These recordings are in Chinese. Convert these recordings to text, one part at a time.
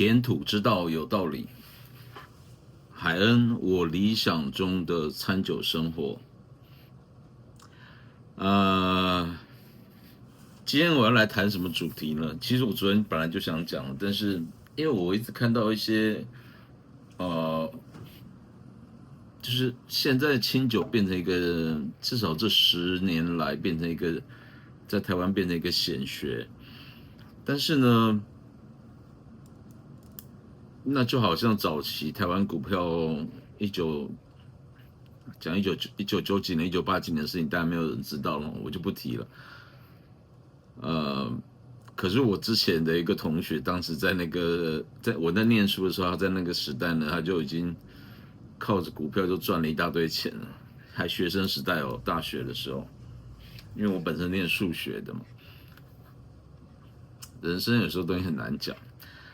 田土之道有道理，海恩我理想中的餐酒生活。今天我要来谈什么主题呢？其实我昨天本来就想讲，但是因为我一直看到一些就是现在清酒变成一个，至少这10年来变成一个，在台湾变成一个显学。但是呢，那就好像早期台湾股票1990年、1980年的事情，当然没有人知道了，我就不提了。可是我之前的一个同学，当时在我在念书的时候，他在那个时代呢，他就已经靠着股票就赚了一大堆钱了，还学生时代哦，大学的时候，因为我本身念数学的嘛，人生有时候东西很难讲。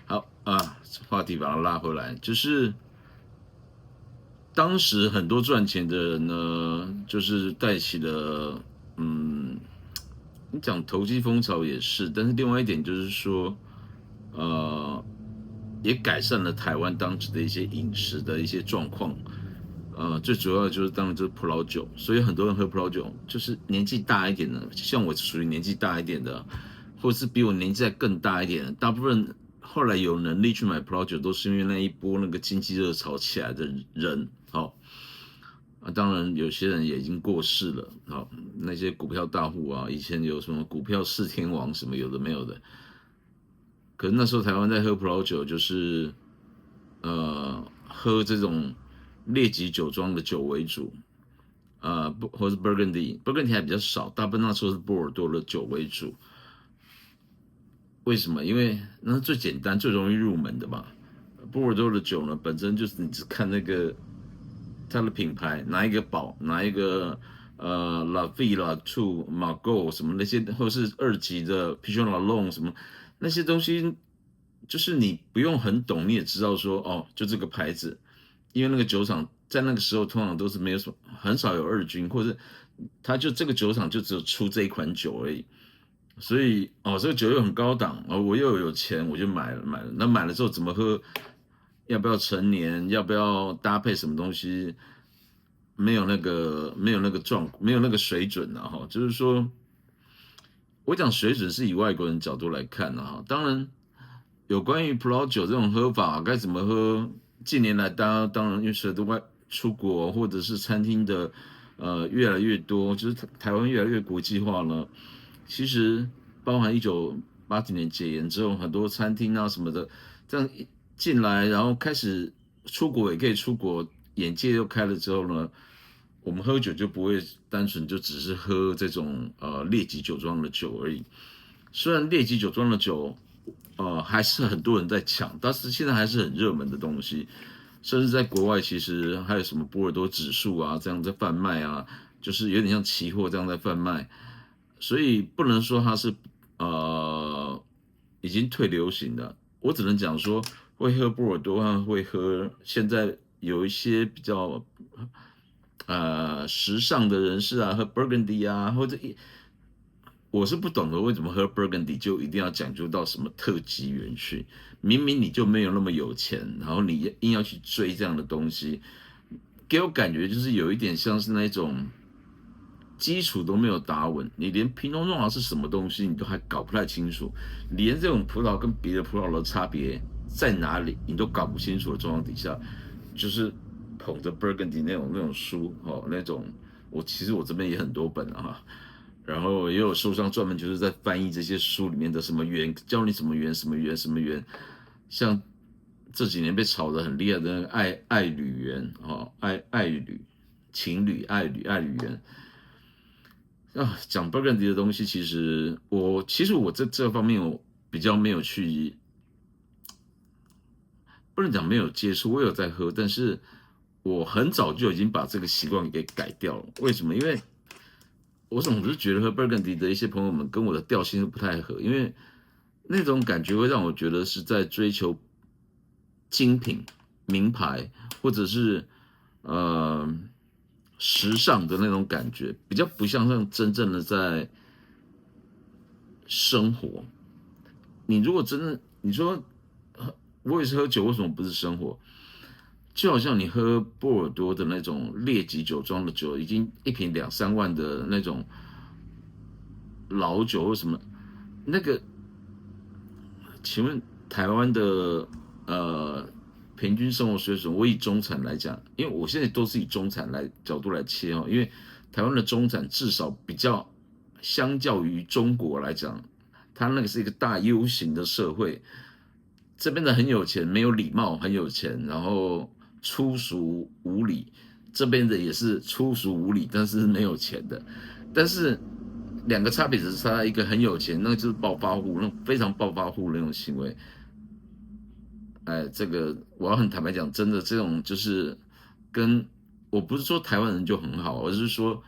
好啊，话题把它拉回来，就是当时很多赚钱的人呢，就是带起了你讲投机风潮也是，但是另外一点就是说，也改善了台湾当时的一些饮食的一些状况。最主要的就是当然就是葡萄酒，所以很多人喝葡萄酒，就是年纪大一点的，像我属于年纪大一点的，或是比我年纪再更大一点的，大部分后来有能力去买葡萄酒，都是因为那一波那个经济热潮起来的人。好，当然有些人也已经过世了。好，那些股票大户啊，以前有什么股票4天王什么有的没有的，可是那时候台湾在喝葡萄酒，就是喝这种列级酒庄的酒为主，或是 Burgundy 还比较少，大部分那时候是波尔多的酒为主。为什么？因为那是最简单、最容易入门的嘛。波尔多的酒呢，本身就是你只看那个它的品牌，哪一个宝，哪一个La Vie、La Tour、Margaux 什么那些，或是2级的 Pichon Lalong 什么那些东西，就是你不用很懂，你也知道说哦，就这个牌子，因为那个酒厂在那个时候通常都是没有什么，很少有2军，或者他就这个酒厂就只有出这一款酒而已。所以这个酒又很高档，我又有钱，我就买了。那买了之后怎么喝？要不要成年？要不要搭配什么东西？没有那个水准啊！哈，就是说，我讲水准是以外国人角度来看啊。当然，有关于葡萄酒这种喝法该怎么喝，近年来大家当然因为随着外出国或者是餐厅的越来越多，就是台湾越来越国际化了。其实包含1980年解严之后，很多餐厅啊什么的，这样进来，然后开始出国也可以出国，眼界又开了之后呢，我们喝酒就不会单纯就只是喝这种列级酒庄的酒而已。虽然列级酒庄的酒还是很多人在抢，但是现在还是很热门的东西。甚至在国外，其实还有什么波尔多指数啊，这样在贩卖啊，就是有点像期货这样在贩卖。所以不能说它是已经退流行的，我只能讲说会喝波尔多和会喝现在有一些比较时尚的人士啊，喝 Burgundy 啊，或者我是不懂得为什么喝 Burgundy 就一定要讲究到什么特级园区，明明你就没有那么有钱，然后你硬要去追这样的东西，给我感觉就是有一点像是那种基础都没有打稳，你连 Pinot Noir 是什么东西你都还搞不太清楚，连这种葡萄跟别的葡萄的差别在哪里你都搞不清楚的状况底下，就是捧着 Burgundy 那种书那种，其实我这边也很多本啊，然后也有书商专门就是在翻译这些书里面的什么园，教你什么园什么园什么园，像这几年被炒得很厉害的那个爱侣园情侣爱侣园。讲 Burgundy 的东西，其实我在这方面我比较没有去，不能讲没有接触，我有在喝，但是我很早就已经把这个习惯给改掉了。为什么？因为我总是觉得喝 Burgundy 的一些朋友们跟我的调性不太合，因为那种感觉会让我觉得是在追求精品、名牌，或者是时尚的那种感觉，比较不像真正的在生活。你如果真的你说我也是喝酒，为什么不是生活？就好像你喝波尔多的那种列级酒庄的酒，已经一瓶2、3万的那种老酒或什么，那个，请问台湾的呃平均生活水准，我以中产来讲，因为我现在都是以中产来角度来切哦，因为台湾的中产至少比较相较于中国来讲，它那个是一个大 U 型的社会，这边的很有钱，没有礼貌，很有钱，然后粗俗无礼；这边的也是粗俗无礼，但是没有钱的。但是两个差别只是差一个很有钱，那个就是暴发户，那种非常暴发户的那种行为。哎，这个我要很坦白讲，真的这种就是跟我不是说台湾人就很好，而是说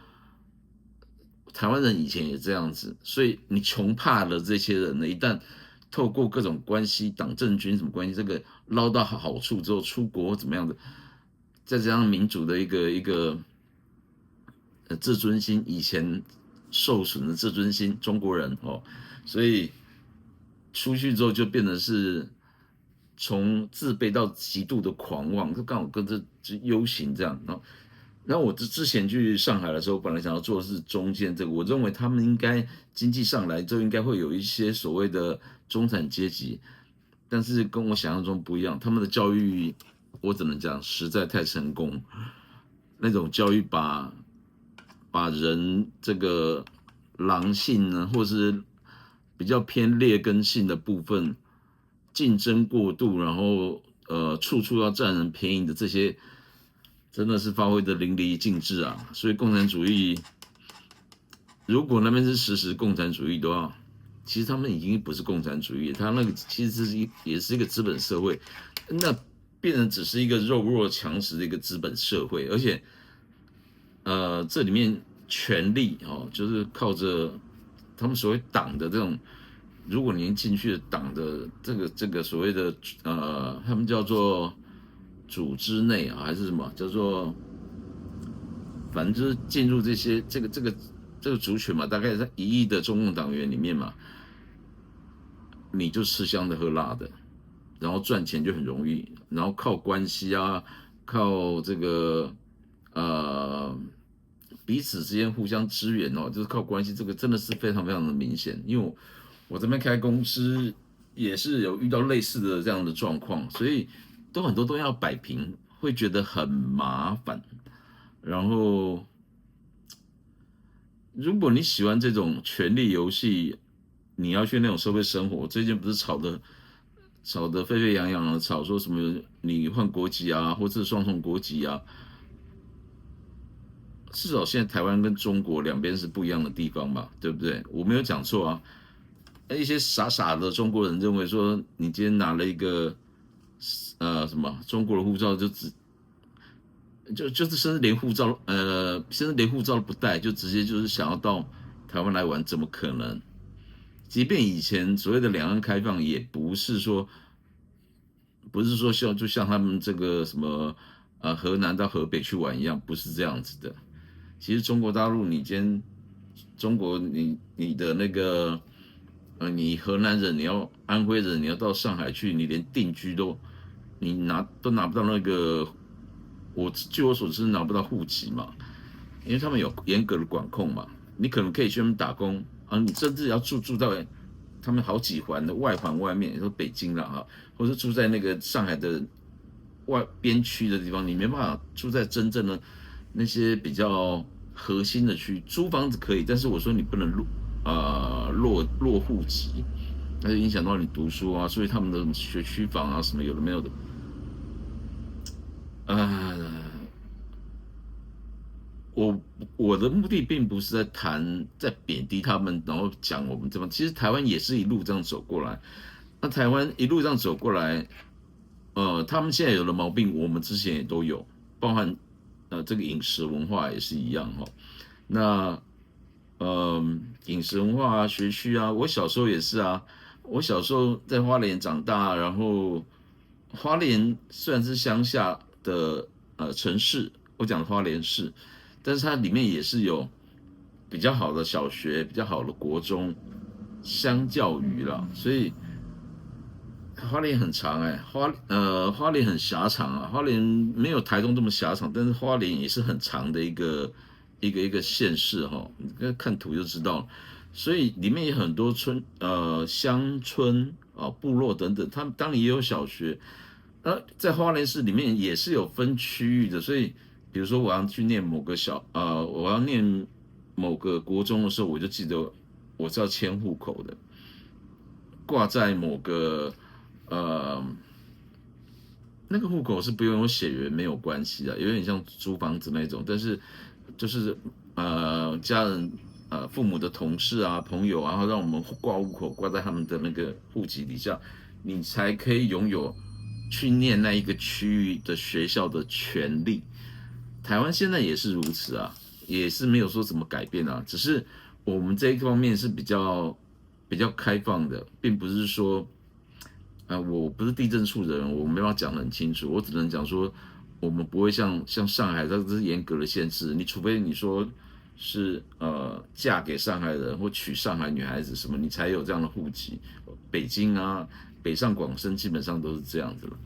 台湾人以前也这样子，所以你穷怕了这些人呢，一旦透过各种关系、党政军什么关系，这个捞到好处之后，出国怎么样的，再加上民主的一个自尊心，以前受损的自尊心，中国人哦，所以出去之后就变得是从自卑到极度的狂妄，就刚好跟这 U 型这样，然后我之前去上海的时候，本来想要做的是中间这个，我认为他们应该经济上来就应该会有一些所谓的中产阶级，但是跟我想象中不一样，他们的教育我只能讲实在太成功，那种教育把人这个狼性呢，或是比较偏劣根性的部分，竞争过度，然后处处要占人便宜的这些，真的是发挥的淋漓尽致啊！所以共产主义，如果那边是实共产主义的话，其实他们已经不是共产主义，他那个其实也是一个资本社会，那变成只是一个弱肉强食的一个资本社会，而且这里面权力哦，就是靠着他们所谓党的这种，如果您进去了党的这个所谓的他们叫做组织内啊，还是什么叫做，反正就是进入这个族群嘛，大概在1亿的中共党员里面嘛，你就吃香的喝辣的，然后赚钱就很容易，然后靠关系啊，靠这个呃彼此之间互相支援哦，就是靠关系，这个真的是非常非常的明显。因为我这边开公司也是有遇到类似的这样的状况，所以都很多都要摆平，会觉得很麻烦。然后，如果你喜欢这种权力游戏，你要去那种社会生活，最近不是吵得沸沸扬扬的，吵说什么你换国籍啊，或者是双重国籍啊，至少现在台湾跟中国两边是不一样的地方嘛，对不对？我没有讲错啊。一些傻傻的中国人认为说，你今天拿了一个什么中国的护照，就是甚至连护照甚至连护照都不带，就直接就是想要到台湾来玩，怎么可能？即便以前所谓的两岸开放，也不是说就像他们这个什么河南到河北去玩一样，不是这样子的。其实中国大陆，你今天中国你的那个你河南人，你要安徽人，你要到上海去，你连定居你都拿不到那个，据我所知拿不到户籍嘛，因为他们有严格的管控嘛。你可能可以去他们打工啊，你甚至要住在他们好几环的外环外面，说北京了哈，或者住在那个上海的边区的地方，你没办法住在真正的那些比较核心的区，租房子可以，但是我说你不能落户籍，那就影响到你读书啊，所以他们的学区房啊什么有的没有的，我的目的并不是在贬低他们，然后讲我们怎么，其实台湾也是一路这样走过来，那台湾一路这样走过来，他们现在有的毛病，我们之前也都有，包含这个饮食文化也是一样哈。那饮食文化啊、学区啊，我小时候也是啊。我小时候在花莲长大，然后花莲虽然是乡下的城市，我讲的花莲市，但是它里面也是有比较好的小学、比较好的国中，相较于啦，所以花莲很长哎、花莲很狭长啊，花莲没有台东这么狭长，但是花莲也是很长的一个县市哈，你看图就知道了。所以里面有很多乡村啊、部落等等，他们当然也有小学。在花莲市里面也是有分区域的，所以比如说我要去念我要念某个国中的时候，我就记得我是要迁户口的，挂在某个呃那个户口是不用有血缘没有关系的，有点像租房子那种，但是就是家人父母的同事啊朋友啊，然后让我们挂户口挂在他们的那个户籍底下，你才可以拥有去念那一个区域的学校的权利。台湾现在也是如此啊，也是没有说怎么改变啊，只是我们这一方面是比较开放的，并不是说我不是地震处的人，我没办法讲得很清楚，我只能讲说，我们不会像上海，它这是严格的限制，你除非你说是嫁给上海人或娶上海女孩子什么，你才有这样的户籍。北京啊，北上广深基本上都是这样子了。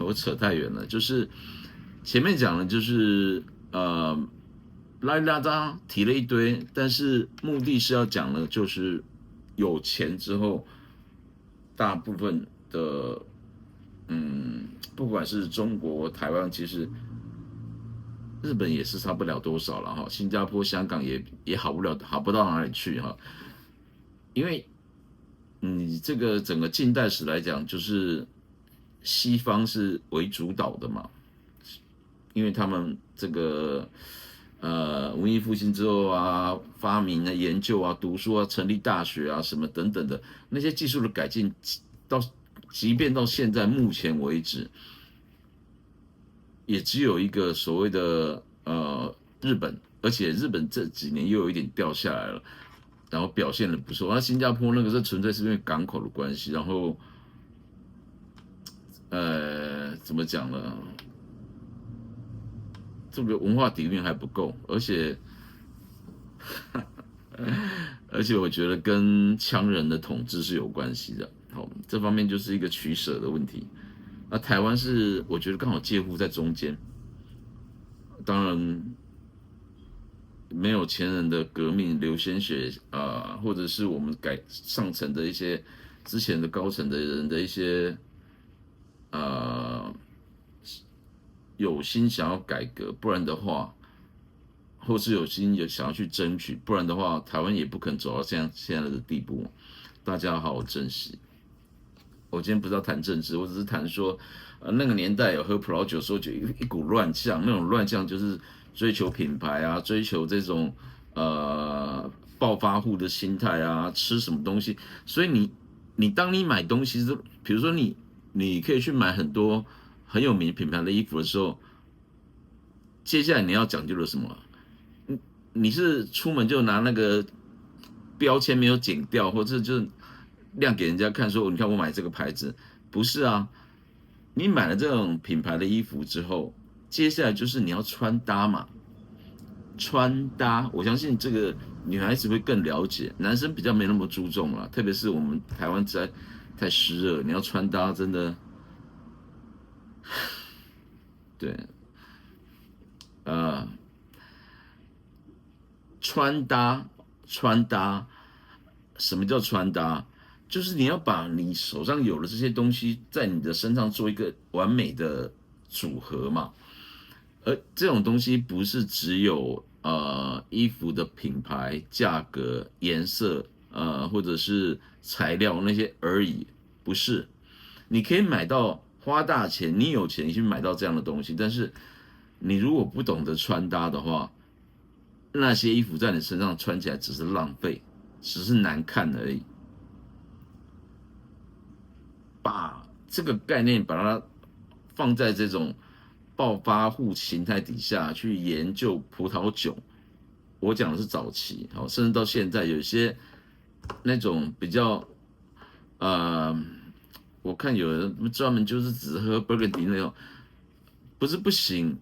我扯太远了，就是前面讲的就是拉里拉扎提了一堆，但是目的是要讲的就是有钱之后。大部分的，不管是中国、台湾，其实日本也是差不了多少了哈，新加坡、香港也好不到哪里去哈，因为你这个整个近代史来讲，就是西方是为主导的嘛，因为他们这个文艺复兴之后啊，发明啊、研究啊、读书啊、成立大学啊什么等等的那些技术的改进，到即便到现在目前为止，也只有一个所谓的日本，而且日本这几年又有一点掉下来了，然后表现的不错。那新加坡那个是纯粹是因为港口的关系，然后怎么讲呢？这个文化底蕴还不够，而且我觉得跟羌人的统治是有关系的。好，这方面就是一个取舍的问题。那台湾是我觉得刚好介乎在中间，当然没有前人的革命流鲜血或者是我们上层的一些之前的高层的人的一些呃有心想要改革，不然的话，或是想要去争取，不然的话，台湾也不可能走到现在的地步。大家要好好珍惜。我今天不是要谈政治，我只是谈说，那个年代有喝葡萄酒的时候，就一股乱象，那种乱象就是追求品牌啊，追求这种暴发户的心态啊，吃什么东西。所以当你买东西，比如说你可以去买很多很有名品牌的衣服的时候，接下来你要讲究的什么？你是出门就拿那个标签没有剪掉，或者就亮给人家看说，你看我买这个牌子，不是啊？你买了这种品牌的衣服之后，接下来就是你要穿搭嘛，穿搭，我相信这个女孩子会更了解，男生比较没那么注重了，特别是我们台湾太湿热，你要穿搭真的，对，呃，穿搭，什么叫穿搭？就是你要把你手上有的这些东西，在你的身上做一个完美的组合嘛。而这种东西不是只有衣服的品牌、价格、颜色或者是材料那些而已，不是。你可以买到花大钱，你有钱你去买到这样的东西，但是你如果不懂得穿搭的话，那些衣服在你身上穿起来只是浪费，只是难看而已。把这个概念把它放在这种暴发户形态底下去研究葡萄酒，我讲的是早期，好，甚至到现在有些那种比较呃，我看有人专门就是只喝 Burgundy 那种，不是不行，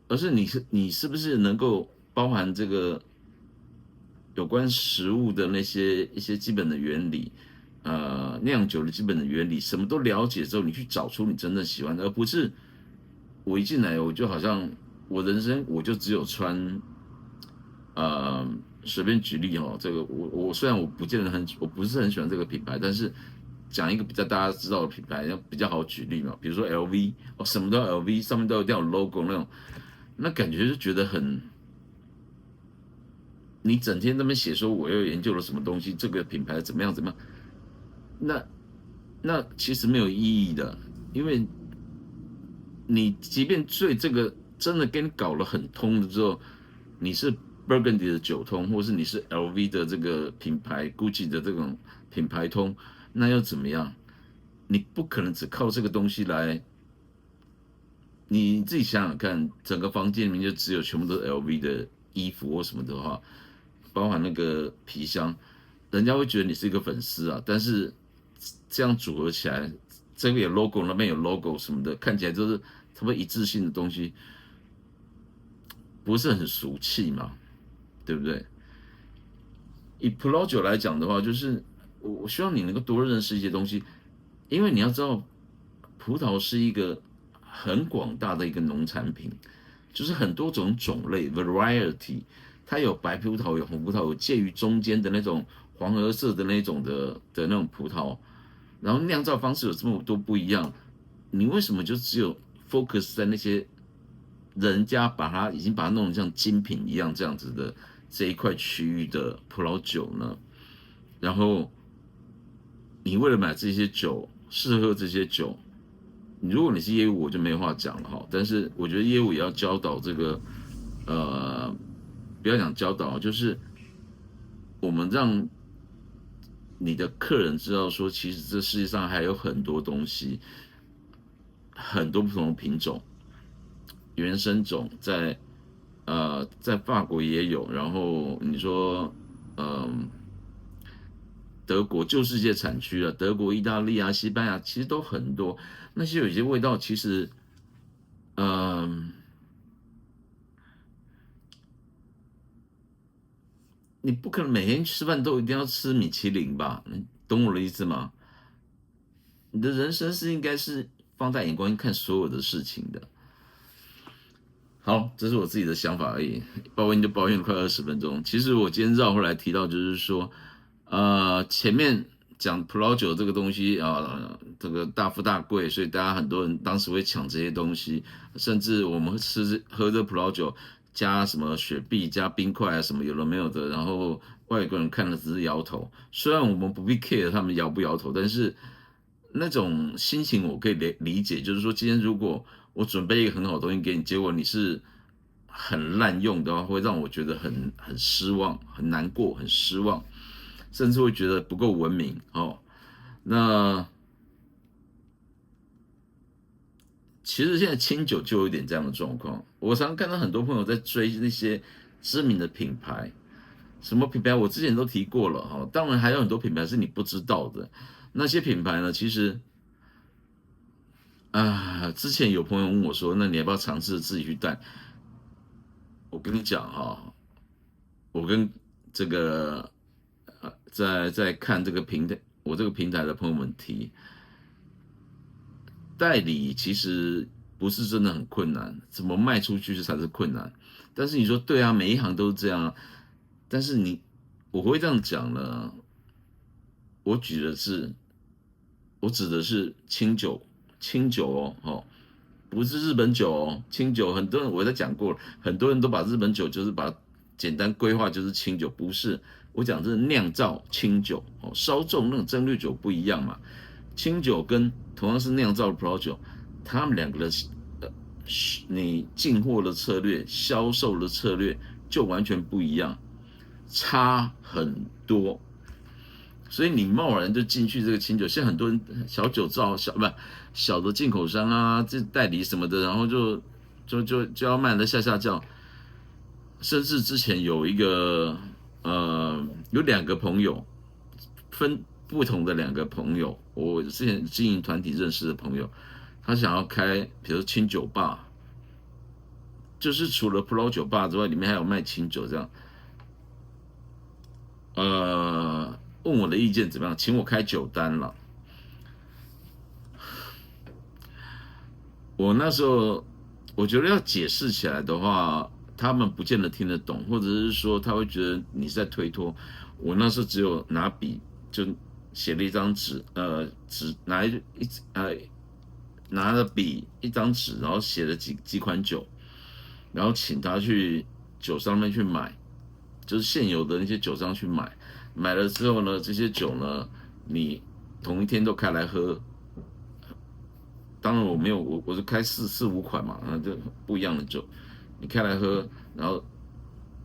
而是你是不是能够包含这个有关食物的一些基本的原理，酿酒的基本的原理，什么都了解之后，你去找出你真正喜欢的，而不是我一进来我就好像我人生我就只有穿随便举例哦，这个我虽然我我不是很喜欢这个品牌，但是讲一个比较大家知道的品牌，要比较好举例嘛。比如说 LV 哦，什么都要 LV，上面都一定要有 logo 那种，那感觉就觉得很，你整天在那边写说我又研究了什么东西，这个品牌怎么样怎么样，那其实没有意义的，因为你即便对这个真的给你搞了很通了之后，你是 Burgundy 的酒通，或是你是 LV 的这个品牌 Gucci 的这种品牌通，那又怎么样？你不可能只靠这个东西来，你自己想想看，整个房间里面就只有全部都是 LV 的衣服或什么的话，包含那个皮箱，人家会觉得你是一个粉丝啊，但是这样组合起来，这个有 logo，那边有 logo 什么的，看起来就是差不多一致性的东西，不是很俗气嘛，对不对？以葡萄酒来讲的话，就是我希望你能够多认识一些东西，因为你要知道，葡萄是一个很广大的一个农产品，就是很多种种类 variety，它有白葡萄，有红葡萄，有介于中间的那种黄褐色的那种的那种葡萄，然后酿造方式有这么多不一样，你为什么就只有 focus 在那些人家已经把它弄得像精品一样这样子的这一块区域的葡萄酒呢？然后你为了买这些酒，适合这些酒，如果你是业务，我就没话讲了哈。但是我觉得业务也要教导这个，呃，不要讲教导，就是我们让你的客人知道说，其实这世界上还有很多东西，很多不同的品种，原生种在法国也有，然后你说，德国旧世界产区啊，德国、意大利啊、西班牙其实都很多，那些有些味道其实，嗯、你不可能每天吃饭都一定要吃米其林吧？你懂我的意思吗？你的人生是应该是放大眼光看所有的事情的。好，这是我自己的想法而已，抱怨就抱怨了快20分钟。其实我今天绕回来提到，就是说，前面讲葡萄酒这个东西啊，这个大富大贵，所以大家很多人当时会抢这些东西，甚至我们喝这葡萄酒加什么雪碧、加冰块啊，什么有的没有的，然后外国人看了只是摇头。虽然我们不必 care 他们摇不摇头，但是那种心情我可以理解，就是说今天如果我准备一个很好的东西给你，结果你是很滥用的话，会让我觉得很失望、很难过、很失望，甚至会觉得不够文明哦。那其实现在清酒就有一点这样的状况，我常看到很多朋友在追那些知名的品牌，什么品牌我之前都提过了哈，当然还有很多品牌是你不知道的，那些品牌呢，其实之前有朋友问我说，那你要不要尝试自己去带？我跟你讲哈，我跟这个在看这个平台，我这个平台的朋友们提，代理其实不是真的很困难，怎么卖出去才是困难。但是你说对啊，每一行都是这样，但是我会这样讲呢，我举的是，我指的是清酒，清酒哦，不是日本酒哦，清酒很多人我在讲过了，很多人都把日本酒就是把简单规划就是清酒，不是，我讲这是酿造清酒哦，稍重那种蒸馏酒不一样嘛，清酒跟同样是酿造的葡萄酒，他们两个的你进货的策略、销售的策略就完全不一样，差很多。所以你贸然就进去这个清酒，现在很多人小酒造小的进口商啊，这代理什么的，然后就要卖的下叫，甚至之前有两个朋友分不同的两个朋友，我之前经营团体认识的朋友，他想要开比如清酒吧，就是除了葡萄酒吧之外，里面还有卖清酒这样。问我的意见怎么样，请我开酒单了。我那时候我觉得要解释起来的话，他们不见得听得懂，或者是说他会觉得你是在推脱。我那时候只有拿笔就写了一张纸，拿了笔一张纸，然后写了几款酒，然后请他去酒商那边去买，就是现有的那些酒商去买。买了之后呢，这些酒呢，你同一天都开来喝。当然我没有，我是开四五款嘛，那就不一样的酒，你开来喝，然后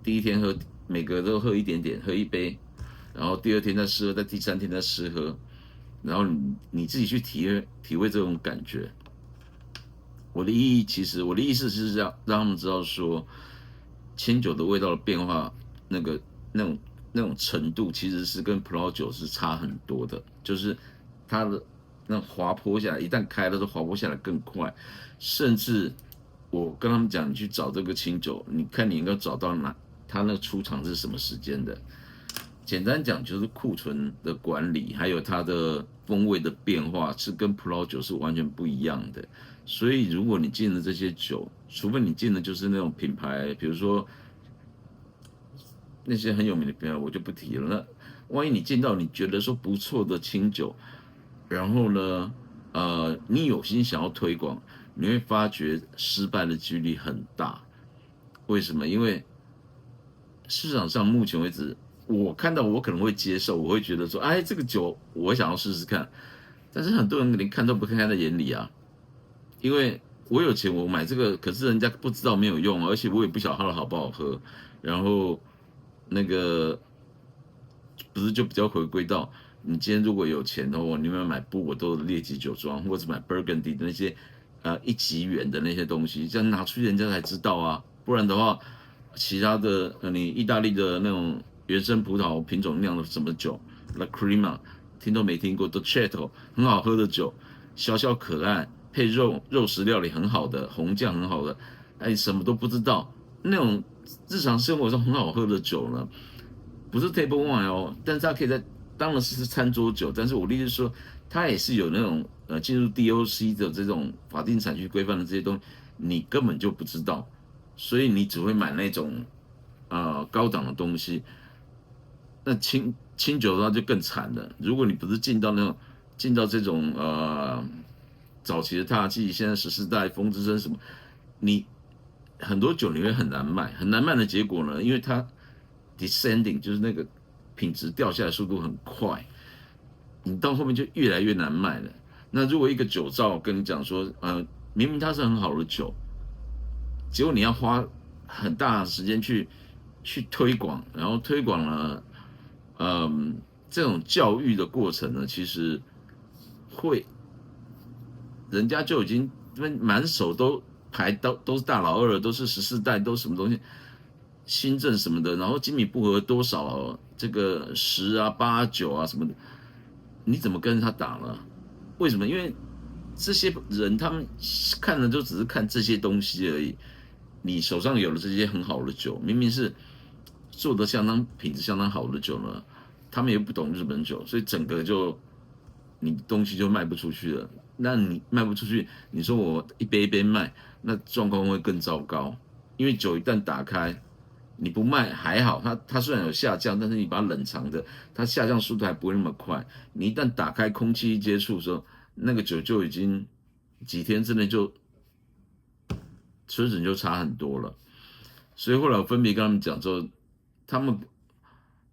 第一天喝，每个都喝一点点，喝一杯，然后第二天再试喝，在第三天再试喝，然后你自己去体会这种感觉。我的意思是让他们知道说，清酒的味道的变化，那个那种那种程度，其实是跟葡萄酒是差很多的，就是它的那滑坡下来，一旦开了，就滑坡下来更快，甚至我跟他们讲，你去找这个清酒，你看你应该找到它那个出厂是什么时间的。简单讲就是库存的管理，还有它的风味的变化是跟葡萄酒是完全不一样的。所以如果你进了这些酒，除非你进的就是那种品牌，比如说那些很有名的品牌，我就不提了。那万一你进到你觉得说不错的清酒，然后呢，你有心想要推广，你会发觉失败的几率很大。为什么？因为市场上目前为止，我看到我可能会接受，我会觉得说，哎，这个酒我想要试试看。但是很多人连看都不看在眼里啊，因为我有钱我买这个，可是人家不知道没有用，而且我也不晓得它的好不好喝。然后那个不是就比较回归到你今天如果有钱的话，你们买布我都列级酒庄，或者买 Burgundy 的那些一级元的那些东西，这样拿出去人家才知道啊。不然的话，其他的你意大利的那种原生葡萄品种酿的什么酒 La Crema， 听都没听过 Dolcetto 很好喝的酒，小小可爱，配肉食料理很好的，红酱很好的，哎，什么都不知道，那种日常生活中很好喝的酒呢，不是 table wine 哦，但是它可以在当然是餐桌酒，但是我的意思是说，它也是有那种进入 DOC 的这种法定产区规范的这些东西，你根本就不知道，所以你只会买那种高档的东西。那清酒的话就更惨了，如果你不是进到这种早期的踏迹，现在14代风之声什么，你很多酒你会很难卖，很难卖的结果呢，因为它 descending 就是那个品质掉下来速度很快，你到后面就越来越难卖了。那如果一个酒造跟你讲说，明明它是很好的酒，结果你要花很大的时间去推广，然后推广了，这种教育的过程呢，其实会人家就已经满手都排都是大老二了，都是14代，都什么东西，新政什么的，然后精米步合多少这个10啊8啊9啊什么的，你怎么跟他打呢？为什么？因为这些人他们看的就只是看这些东西而已。你手上有了这些很好的酒，明明是做的品质相当好的酒呢，他们也不懂日本酒，所以整个就你东西就卖不出去了。那你卖不出去，你说我一杯一杯卖，那状况会更糟糕。因为酒一旦打开，你不卖还好，它虽然有下降，但是你把它冷藏的，它下降速度还不会那么快。你一旦打开，空气一接触的时候，那个酒就已经几天之内就水准就差很多了。所以后来我分别跟他们讲之后，他们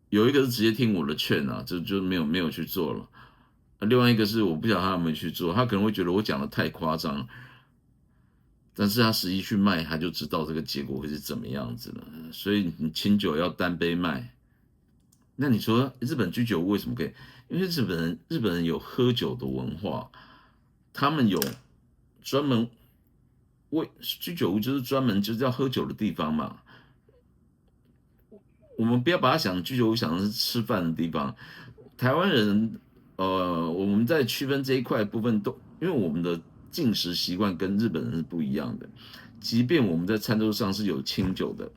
有一个是直接听我的劝啊，就没有去做了。另外一个是我不晓得他有没有去做，他可能会觉得我讲的太夸张，但是他实际去卖，他就知道这个结果会是怎么样子了。所以你清酒要单杯卖，那你说日本居酒屋为什么可以？因为日本人有喝酒的文化，他们有专门居酒屋就是专门就是要喝酒的地方嘛。我们不要把它想居酒屋想的是吃饭的地方。台湾人，我们在区分这一块部分都，因为我们的进食习惯跟日本人是不一样的。即便我们在餐桌上是有清酒的，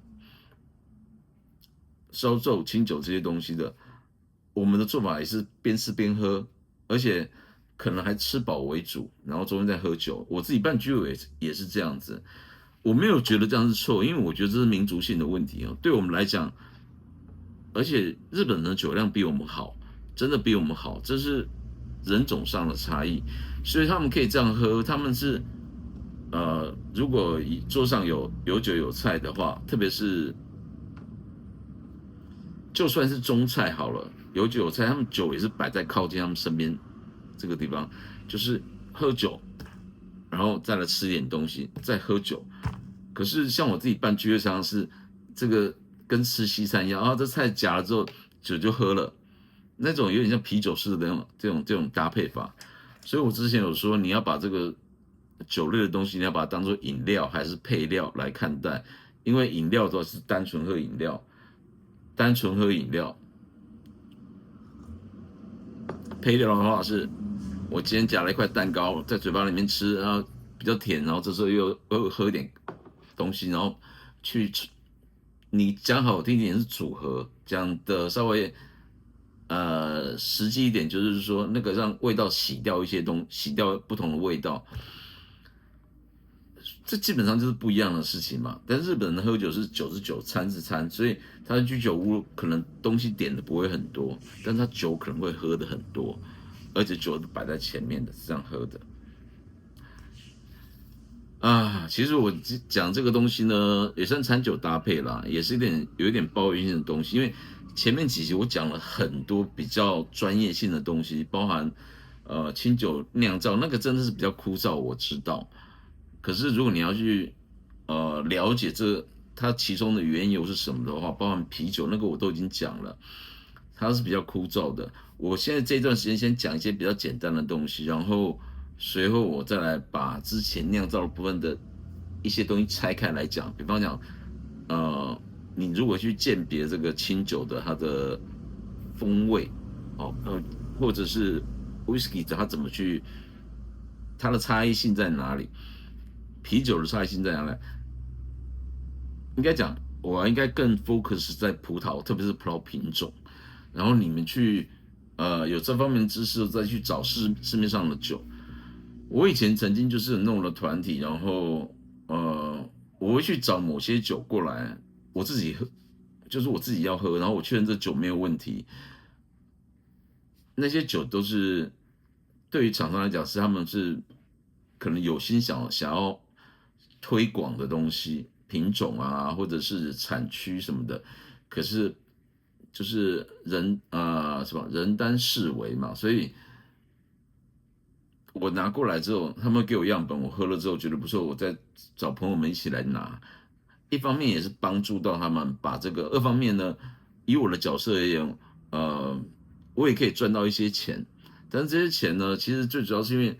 烧酒、清酒这些东西的，我们的做法也是边吃边喝，而且可能还吃饱为主，然后中间再喝酒。我自己办居酒也是这样子，我没有觉得这样是错，因为我觉得这是民族性的问题哦。对我们来讲，而且日本人的酒量比我们好，真的比我们好，这是人种上的差异，所以他们可以这样喝。他们是如果桌上有酒有菜的话，特别是就算是中菜好了，有酒有菜，他们酒也是摆在靠近他们身边这个地方，就是喝酒，然后再来吃点东西，再喝酒。可是像我自己办聚会常常是这个跟吃西餐一样，这菜夹了之后酒就喝了，那种有点像啤酒式的这种搭配法。所以我之前有说，你要把这个酒类的东西，你要把它当做饮料还是配料来看待，因为饮料都是单纯喝饮料，配料的话是，我今天夹了一块蛋糕在嘴巴里面吃，然后比较甜，然后这时候又喝一点东西，然后去吃。你讲好听一点是组合，讲的稍微实际一点，就是说那个让味道洗掉一些洗掉不同的味道，这基本上就是不一样的事情嘛。但日本人喝酒是酒是酒，餐是餐，所以他的居酒屋可能东西点的不会很多，但他酒可能会喝的很多，而且酒是摆在前面的，是这样喝的。其实我讲这个东西呢，也算餐酒搭配啦，也是有一点抱怨性的东西。因为前面几集我讲了很多比较专业性的东西，包含清酒酿造，那个真的是比较枯燥，我知道。可是如果你要去了解它其中的缘由是什么的话，包含啤酒那个我都已经讲了，它是比较枯燥的。我现在这段时间先讲一些比较简单的东西，然后随后我再来把之前酿造的部分的一些东西拆开来讲。比方讲，你如果去鉴别这个清酒的它的风味，或者是 whisky 它怎么去，它的差异性在哪里？啤酒的差异性在哪里？应该讲，我应该更 focus 在葡萄，特别是葡萄品种。然后你们去有这方面的知识，再去找市面上的酒。我以前曾经就是弄了团体，然后我会去找某些酒过来，我自己喝，就是我自己要喝，然后我确认这酒没有问题。那些酒都是对于厂商来讲，他们是可能有心想要推广的东西，品种啊，或者是产区什么的。可是就是人单势为嘛，所以我拿过来之后，他们给我样本，我喝了之后觉得不错，我再找朋友们一起来拿。一方面也是帮助到他们把这个，二方面呢，以我的角色而言，我也可以赚到一些钱。但是这些钱呢，其实最主要是因为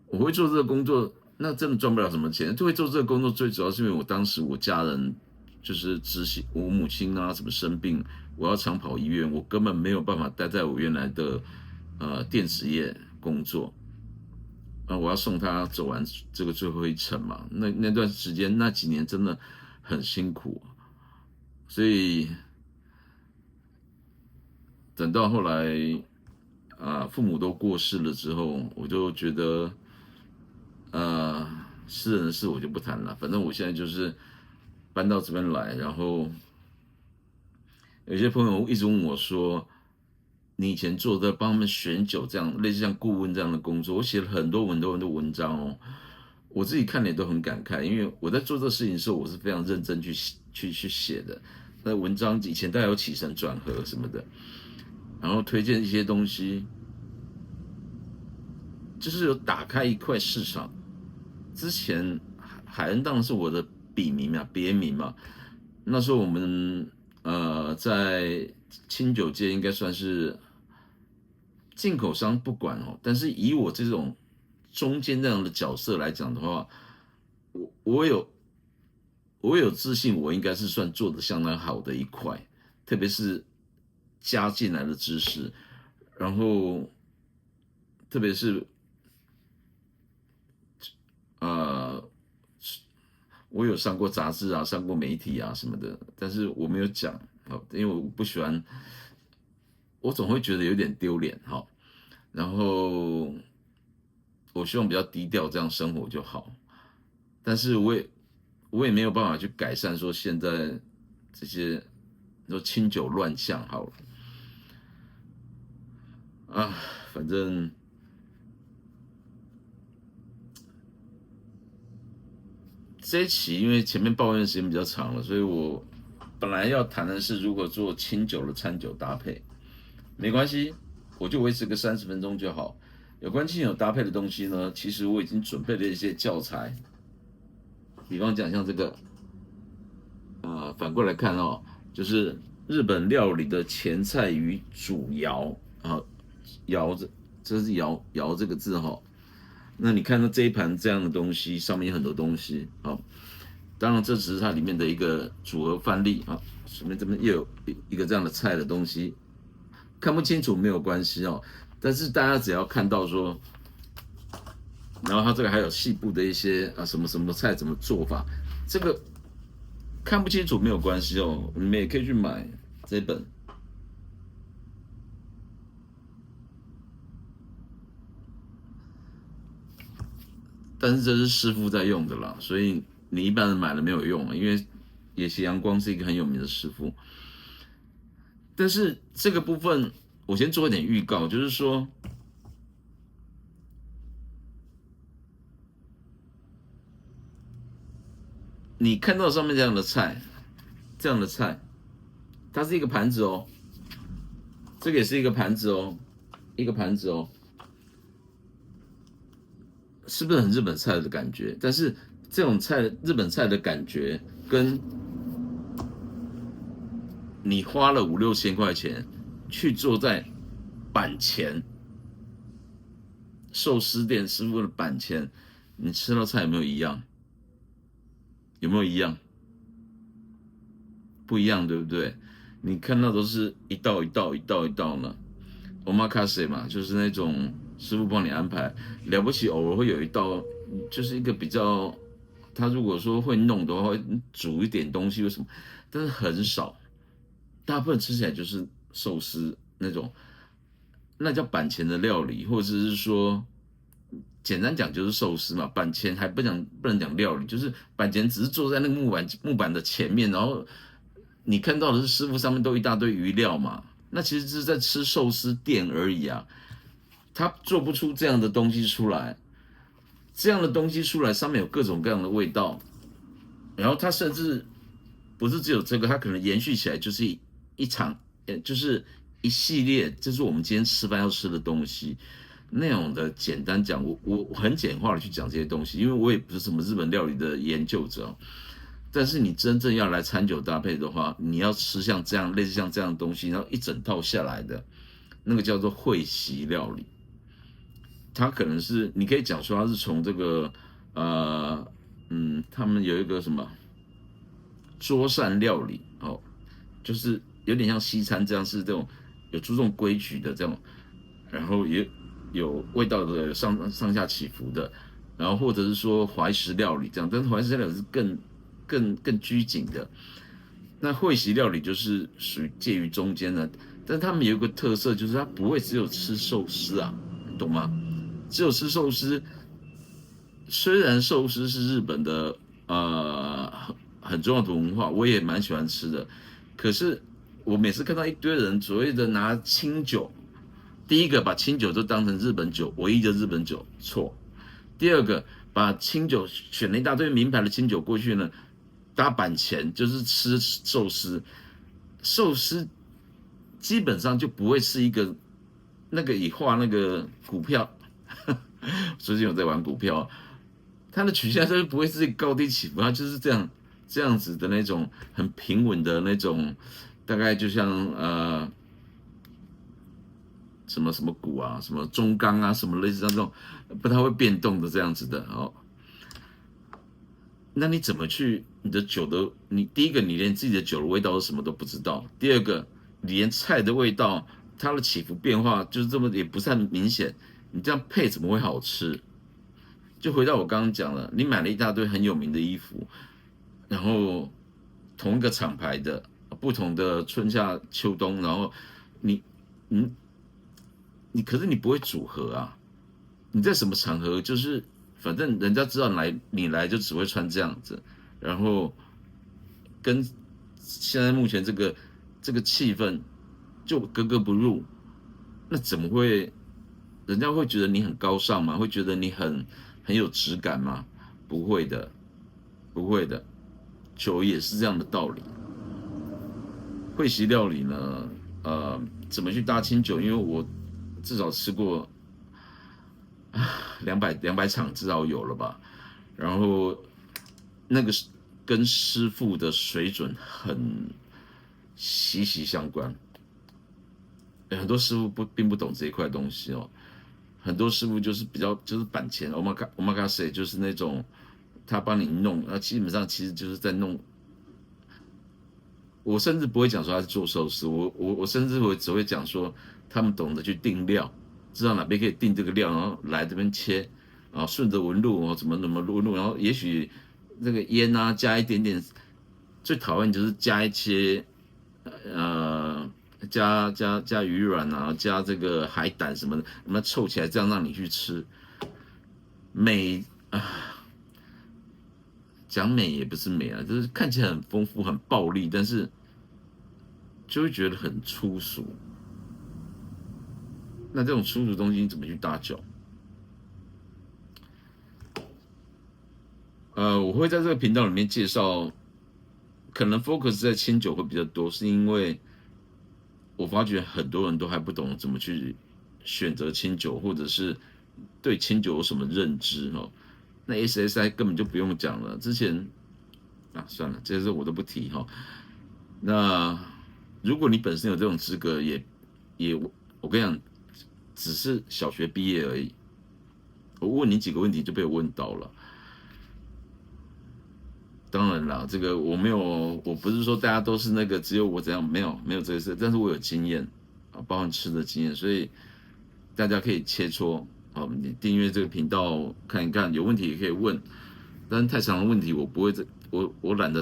我会做这个工作，那真的赚不了什么钱。就会做这个工作，最主要是因为我当时我家人就是我母亲啊什么生病，我要常跑医院，我根本没有办法待在我原来的电子业工作。我要送他走完这个最后一程嘛，那段时间那几年真的很辛苦，所以等到后来父母都过世了之后，我就觉得私人的事我就不谈了，反正我现在就是搬到这边来，然后有些朋友一直问我说，你以前做的帮他们选酒这样类似像顾问这样的工作，我写了很多文章哦，我自己看了也都很感慨，因为我在做这事情的时候，我是非常认真去写的。那文章以前大家有起承转合什么的，然后推荐一些东西，就是有打开一块市场。之前海恩当然是我的笔名嘛，别名嘛。那时候我们在清酒界应该算是进口商不管哦，但是以我这种中间这样的角色来讲的话，我有自信，我应该是算做的相当好的一块，特别是加进来的知识，然后特别是呃，我有上过杂志啊，上过媒体啊什么的，但是我没有讲，因为我不喜欢我总会觉得有点丢脸哈。然后我希望比较低调，这样生活就好。但是我也没有办法去改善说现在这些说清酒乱象好了啊，反正这一期因为前面抱怨的时间比较长了，所以我本来要谈的是如何做清酒的餐酒搭配，没关系，我就维持个30分钟就好。有关清酒搭配的东西呢，其实我已经准备了一些教材，比方讲像这个，反过来看哦，就是日本料理的前菜与主肴啊，肴这是肴这个字哈、那你看到这一盘这样的东西，上面有很多东西啊。当然，这只是它里面的一个组合范例啊。前面这边又有一个这样的菜的东西，看不清楚没有关系哦。但是大家只要看到说，然后它这个还有细部的一些什么什么菜怎么做法，这个看不清楚没有关系哦。你们也可以去买这本。但是这是师傅在用的啦，所以你一般人买了没有用，因为野崎阳光是一个很有名的师傅。但是这个部分我先做一点预告，就是说，你看到上面这样的菜，它是一个盘子哦，这个也是一个盘子哦，一个盘子哦，是不是很日本菜的感觉？但是这种菜，日本菜的感觉，跟你花了5、6千块钱去坐在板前寿司店师傅的板前，你吃到菜有没有一样？有没有一样？不一样，对不对？你看到都是一道一道一道一道呢，omakase 嘛，就是那种师傅帮你安排。了不起，偶尔会有一道，就是一个比较，他如果说会弄的话，会煮一点东西，为什么？但是很少，大部分吃起来就是寿司那种，那叫板前的料理，或者是说简单讲就是寿司嘛，板前还不能讲料理，就是板前只是坐在那个木板的前面，然后你看到的是师傅上面都一大堆鱼料嘛，那其实是在吃寿司店而已啊，他做不出这样的东西出来，这样的东西出来上面有各种各样的味道，然后他甚至不是只有这个，他可能延续起来就是一场，就是一系列，这是我们今天吃饭要吃的东西。那种的简单讲，我很简化的去讲这些东西，因为我也不是什么日本料理的研究者。但是你真正要来餐酒搭配的话，你要吃像这样类似像这样的东西，然后一整套下来的，那个叫做会席料理。它可能是你可以讲说它是从这个他们有一个什么桌上料理哦，就是有点像西餐这样，是这种有注重规矩的这种，然后也有味道的上下起伏的，然后或者是说怀石料理这样，但是怀石料理是更拘谨的。那会席料理就是属于介于中间的，但他们有一个特色，就是它不会只有吃寿司啊，你懂吗？只有吃寿司，虽然寿司是日本的很重要的文化，我也蛮喜欢吃的，可是我每次看到一堆人所谓的拿清酒，第一个把清酒都当成日本酒，唯一的日本酒，错。第二个把清酒选了一大堆名牌的清酒过去呢，搭板前就是吃寿司，寿司基本上就不会是一个那个以画那个股票，最近有在玩股票，它的曲线就是不会是高低起伏，它就是这样子的那种很平稳的那种，大概就像什么什么股啊，什么中钢啊，什么类似像这种不太会变动的这样子的哦。那你怎么去你的酒的？你第一个你连自己的酒的味道是什么都不知道，第二个你连菜的味道它的起伏变化就是这么也不是很明显，你这样配怎么会好吃？就回到我刚刚讲了，你买了一大堆很有名的衣服，然后同一个厂牌的，不同的春夏秋冬，然后你嗯，可是你不会组合啊，你在什么场合就是反正人家知道你来就只会穿这样子，然后跟现在目前这个气氛就格格不入，那怎么会？人家会觉得你很高尚吗？会觉得你很有质感吗？不会的，不会的，酒也是这样的道理。会席料理呢，怎么去搭清酒？因为我至少吃过两百场，至少有了吧。然后那个跟师傅的水准很息息相关。很多师傅并不懂这一块东西哦，很多师傅就是比较就是板前，omakase 就是那种他帮你弄，基本上其实就是在弄。我甚至不会讲说他是做寿司，我甚至只会讲说他们懂得去定料，知道哪边可以定这个料，然后来这边切，然后顺着纹路哦怎么纹路，然后也许那个烟啊加一点点，最讨厌就是加一些呃加鱼卵啊，加这个海胆什么的，那凑起来这样让你去吃，美讲美也不是美啊，就是看起来很丰富很暴力，但是就会觉得很粗俗。那这种粗俗的东西你怎么去搭酒？我会在这个频道里面介绍，可能 focus 在清酒会比较多，是因为我发觉很多人都还不懂怎么去选择清酒，或者是对清酒有什么认知哦。那 SSI 根本就不用讲了，之前算了，这些我都不提哈。那如果你本身有这种资格，也我跟你讲，只是小学毕业而已。我问你几个问题就被我问到了。当然啦，这个我没有，我不是说大家都是那个只有我怎样，没有这个事，但是我有经验包含吃的经验，所以大家可以切磋你订阅这个频道看一看，有问题也可以问，但是太长的问题我不会我懒得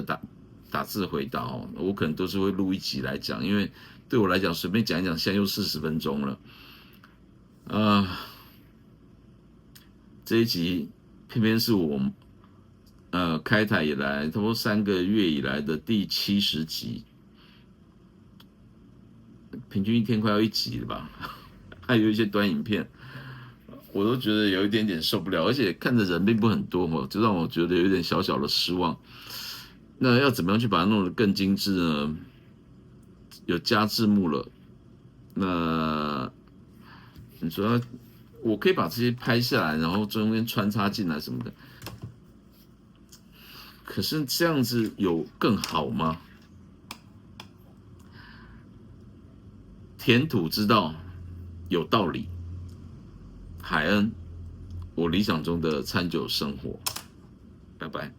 打字回答我可能都是会录一集来讲，因为对我来讲随便讲一讲，现在又40分钟了，这一集偏偏是我开台以来，差不多3个月以来的第70集，平均一天快要1集了吧？还有一些短影片，我都觉得有一点点受不了，而且看的人并不很多就让我觉得有点小小的失望。那要怎么样去把它弄得更精致呢？有加字幕了，那你说我可以把这些拍下来，然后中间穿插进来什么的。可是这样子有更好吗？填土之道有道理，海恩，我理想中的餐酒生活，拜拜。